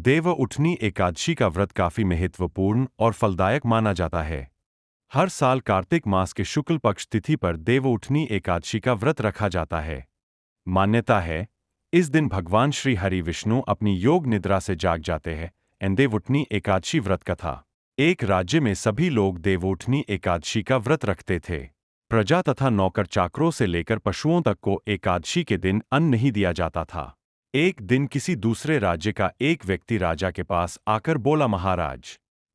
देवउठनी एकादशी का व्रत काफी महत्वपूर्ण और फलदायक माना जाता है। हर साल कार्तिक मास के शुक्ल पक्ष तिथि पर देवउठनी एकादशी का व्रत रखा जाता है। मान्यता है, इस दिन भगवान श्री हरि विष्णु अपनी योग निद्रा से जाग जाते हैं। देवउठनी एकादशी व्रत कथा। एक राज्य में सभी लोग देवउठनी एकादशी का व्रत रखते थे। प्रजा तथा नौकर चाकरों से लेकर पशुओं तक को एकादशी के दिन अन्न नहीं दिया जाता था। एक दिन किसी दूसरे राज्य का एक व्यक्ति राजा के पास आकर बोला, महाराज,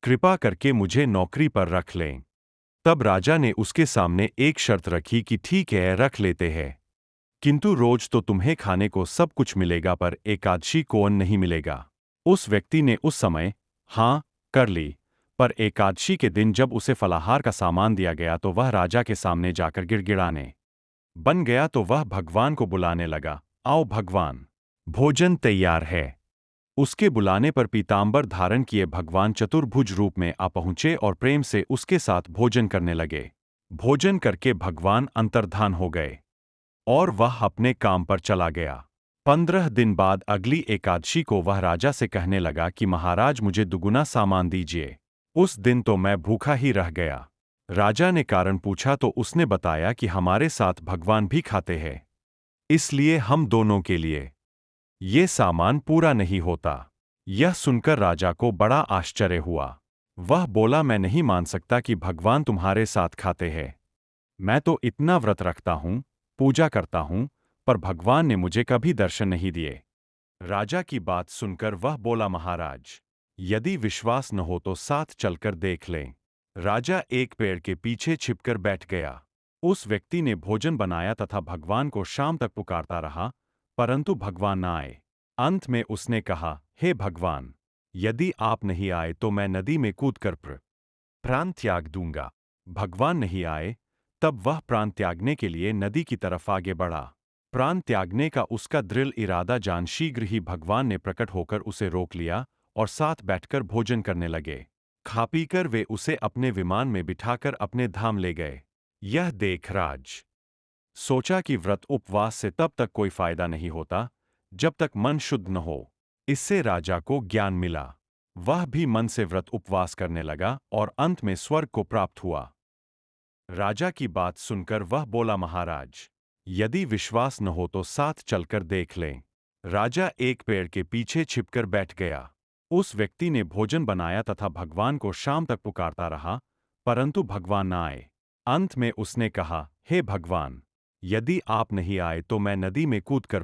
कृपा करके मुझे नौकरी पर रख लें। तब राजा ने उसके सामने एक शर्त रखी कि ठीक है, रख लेते हैं, किंतु रोज तो तुम्हें खाने को सब कुछ मिलेगा, पर एकादशी को अन्न नहीं मिलेगा। उस व्यक्ति ने उस समय हाँ कर ली, पर एकादशी के दिन जब उसे फलाहार का सामान दिया गया तो वह राजा के सामने जाकर गिड़गिड़ाने बन गया। तो वह भगवान को बुलाने लगा, आओ भगवान, भोजन तैयार है। उसके बुलाने पर पीतांबर धारण किए भगवान चतुर्भुज रूप में आ पहुंचे और प्रेम से उसके साथ भोजन करने लगे। भोजन करके भगवान अंतर्धान हो गए और वह अपने काम पर चला गया। 15 दिन बाद अगली एकादशी को वह राजा से कहने लगा कि महाराज, मुझे दुगुना सामान दीजिए। उस दिन तो मैं भूखा ही रह गया। राजा ने कारण पूछा तो उसने बताया कि हमारे साथ भगवान भी खाते हैं, इसलिए हम दोनों के लिए ये सामान पूरा नहीं होता। यह सुनकर राजा को बड़ा आश्चर्य हुआ। वह बोला, मैं नहीं मान सकता कि भगवान तुम्हारे साथ खाते हैं। मैं तो इतना व्रत रखता हूँ, पूजा करता हूँ, पर भगवान ने मुझे कभी दर्शन नहीं दिए। राजा की बात सुनकर वह बोला, महाराज, यदि विश्वास न हो तो साथ चलकर देख लें। राजा एक पेड़ के पीछे छिपकर बैठ गया। उस व्यक्ति ने भोजन बनाया तथा भगवान को शाम तक पुकारता रहा, परंतु भगवान न आए। अंत में उसने कहा, हे भगवान, यदि आप नहीं आए तो मैं नदी में कूदकर प्राण त्याग दूंगा। भगवान नहीं आए, तब वह प्राण त्यागने के लिए नदी की तरफ आगे बढ़ा। प्राण त्यागने का उसका दृढ़ इरादा जान शीघ्र ही भगवान ने प्रकट होकर उसे रोक लिया और साथ बैठकर भोजन करने लगे। खा पीकर वे उसे अपने विमान में बिठाकर अपने धाम ले गए। यह देख राज सोचा कि व्रत उपवास से तब तक कोई फायदा नहीं होता जब तक मन शुद्ध न हो। इससे राजा को ज्ञान मिला। वह भी मन से व्रत उपवास करने लगा और अंत में स्वर्ग को प्राप्त हुआ। राजा की बात सुनकर वह बोला, महाराज, यदि विश्वास न हो तो साथ चलकर देख लें। राजा एक पेड़ के पीछे छिपकर बैठ गया। उस व्यक्ति ने भोजन बनाया तथा भगवान को शाम तक पुकारता रहा, परंतु भगवान न आए। अंत में उसने कहा, हे भगवान, यदि आप नहीं आए तो मैं नदी में कूदकर